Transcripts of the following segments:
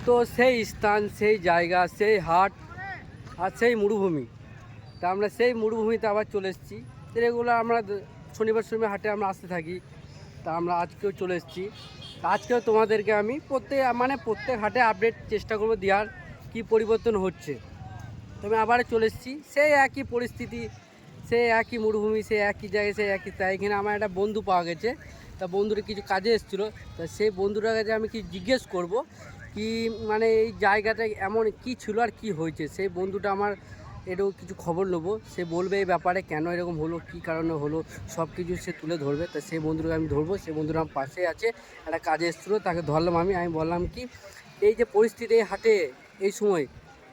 তো সেই স্থান, সেই জায়গা, সেই হাট আর সেই মরুভূমি, তা আমরা সেই মরুভূমিতে আবার চলে এসেছি। রেগুলার আমরা শনিবার হাটে আমরা আসতে থাকি। তা আমরা আজকেও চলে এসেছি। আজকেও তোমাদেরকে আমি প্রত্যেক হাটে আপডেট চেষ্টা করবো দেওয়ার, কী পরিবর্তন হচ্ছে। তবে আবার চলে এসেছি সেই একই পরিস্থিতি, সেই একই মরুভূমি, সেই একই জায়গায়, সেই একই। তাই এখানে আমার একটা বন্ধু পাওয়া গেছে। তা বন্ধুরা কিছু কাজে এসেছিলো, তা সেই বন্ধুটার কাছে আমি কি জিজ্ঞেস করব কি মানে এই জায়গাটা এমন কি ছিল আর কি হয়েছে। সেই বন্ধুটা আমার এটাও কিছু খবর নেবো, সে বলবে এই ব্যাপারে কেন এরকম হলো, কী কারণে হলো, সব কিছু সে তুলে ধরবে। তা সেই বন্ধুটাকে আমি ধরবো। সেই বন্ধুরা আমার পাশে আছে, একটা কাজে এসেছিলো, তাকে ধরলাম। আমি বললাম কি এই যে পরিস্থিতি এই হাটে এই সময়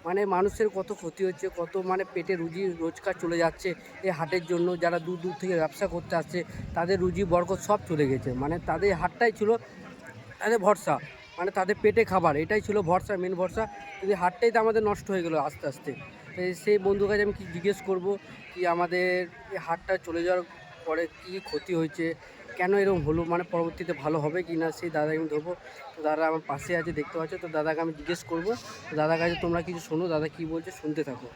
মানে মানুষের কত ক্ষতি হচ্ছে, কত মানে পেটে রুজি রোজগার চলে যাচ্ছে এই হাটের জন্য। যারা দূর দূর থেকে ব্যবসা করতে আসছে তাদের রুজি বরকত সব চলে গেছে। মানে তাদের হাটটাই ছিল তাদের ভরসা, মানে তাদের পেটে খাবার, এটাই ছিল ভরসা, মেন ভরসা। কিন্তু হাটটাই তো আমাদের নষ্ট হয়ে গেলো আস্তে আস্তে। সেই বন্ধুর কাছে আমি কি জিজ্ঞেস করব কি আমাদের এই হাটটা চলে যাওয়ার পরে কী ক্ষতি হয়েছে, কেন এরকম হলো, মানে পরবর্তীতে ভালো হবে কি না, সেই দাদাকে আমি ধরবো। তো দাদা আমার পাশে আছে, দেখতে পাচ্ছ। তো দাদাকে আমি জিজ্ঞেস করবো। তো দাদার কাছে তোমরা কিছু শোনো, দাদা কী বলছে শুনতে থাকো।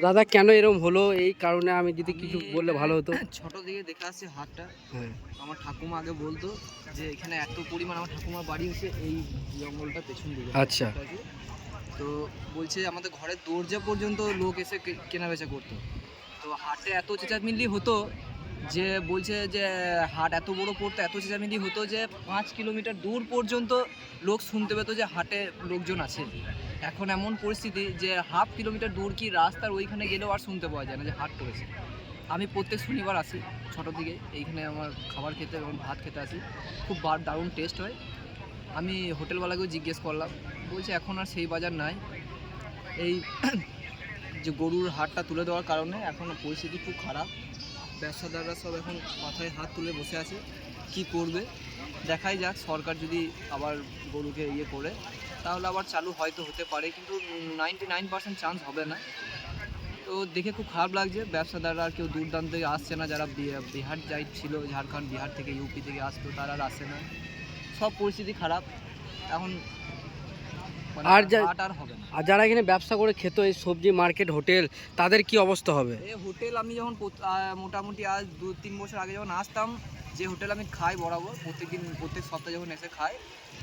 দাদা কেন এরকম হলো, এই কারণে আমি যদি কিছু বললে ভালো হতো। ছোট দিকে দেখে আসছি হাটটা। হ্যাঁ, আমার ঠাকুমা আগে বলতো যে এখানে এত পরিমাণ, আমার ঠাকুমার বাড়ি হচ্ছে এই জঙ্গলটা পেছন দিকে। আচ্ছা। তো বলছে আমাদের ঘরের দরজা পর্যন্ত লোক এসে কেনা বেচা করতো। তো হাটে এত চেঁচামেচি হতো যে বলছে যে হাট এত বড় পড়তো, এত চেঁচামেচি হতো যে 5 কিলোমিটার দূর পর্যন্ত লোক শুনতে পেতো যে হাটে লোকজন আছে। এখন এমন পরিস্থিতি যে হাফ কিলোমিটার দূর কি রাস্তার ওইখানে গেলেও আর শুনতে পাওয়া যায় না যে হাট পড়েছে। আমি প্রত্যেক শনিবার আসি ছোটোর দিকে, এইখানে আমার খাবার খেতে এবং ভাত খেতে আসি। খুব দারুণ টেস্ট হয়। আমি হোটেলওয়ালাকেও জিজ্ঞেস করলাম, বলছে এখন আর সেই বাজার নাই। এই যে গরুর হাটটা তুলে দেওয়ার কারণে এখন পরিস্থিতি খুব খারাপ। ব্যবসাদাররা সব এখন মাথায় হাত তুলে বসে আছে, কি করবে দেখাই যাক। সরকার যদি আবার গরুকে ইয়ে করে তাহলে আবার চালু হয়তো হতে পারে, কিন্তু 99% চান্স হবে না। তো দেখে খুব খারাপ লাগছে। ব্যবসাদাররা আর কেউ দূর দূরান্ত থেকে আসছে না, যারা বিহার ছিল, ঝাড়খণ্ড বিহার থেকে ইউপি থেকে আসতো তারা আর আসে না। সব পরিস্থিতি খারাপ এখন, মানে আর হাট আর হবে না। আর যারা এখানে ব্যবসা করে খেত, এই সবজি মার্কেট, হোটেল, তাদের কি অবস্থা হবে? এই হোটেল আমি যখন মোটামুটি আজ 2-3 বছর আগে যখন আসতাম, যে হোটেল আমি খাই বরাবর প্রত্যেক সপ্তাহে যখন এসে খাই,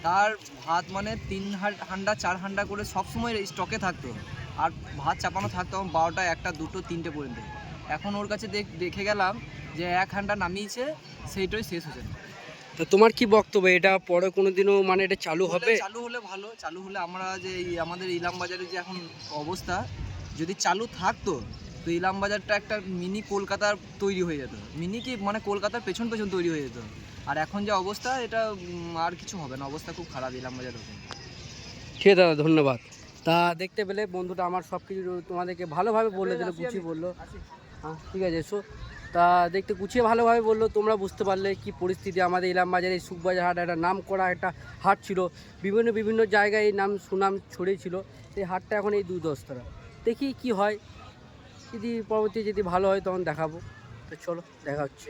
তার ভাত মানে 3 হান্ডা 4 হান্ডা করে সবসময় স্টকে থাকতো। আর ভাত চাপানো থাকতো 12টা 1টা 2টো 3টে পর্যন্ত। এখন ওর কাছে দেখে গেলাম যে 1 হান্ডা নামিয়েছে, সেইটাই শেষ হচ্ছে না। তো তোমার কি বক্তব্য, এটা পরে কোনো দিনও মানে এটা চালু হবে? চালু হলে ভালো। চালু হলে আমরা যে আমাদের ইলাম বাজারের যে এখন অবস্থা, যদি চালু থাকতো তো ইলাম বাজারটা একটা মিনি কলকাতার তৈরি হয়ে যেত। মিনি কি মানে কলকাতার পেছন পেছন তৈরি হয়ে যেত। আর এখন যে অবস্থা, এটা আর কিছু হবে না। অবস্থা খুব খারাপ ইলাম বাজার হবে। ঠিক আছে দাদা, ধন্যবাদ। তা দেখতে পেলে বন্ধুটা আমার সব কিছু তোমাদেরকে ভালোভাবে বলে দিল, গুছিয়ে বললো। হ্যাঁ ঠিক আছে, এসো। তা দেখতে গুছিয়ে ভালোভাবে বললো, তোমরা বুঝতে পারলে কি পরিস্থিতি। আমাদের ইলাম বাজারে এই সুখবাজার হাট একটা নাম করা একটা হাট ছিল, বিভিন্ন জায়গায় এই সুনাম ছড়িয়েছিল। এই হাটটা এখন এই দুর্দশারা। দেখি কি হয়, যদি পরবর্তী যদি ভালো হয় তখন দেখাবো। তো চলো, দেখা হচ্ছে।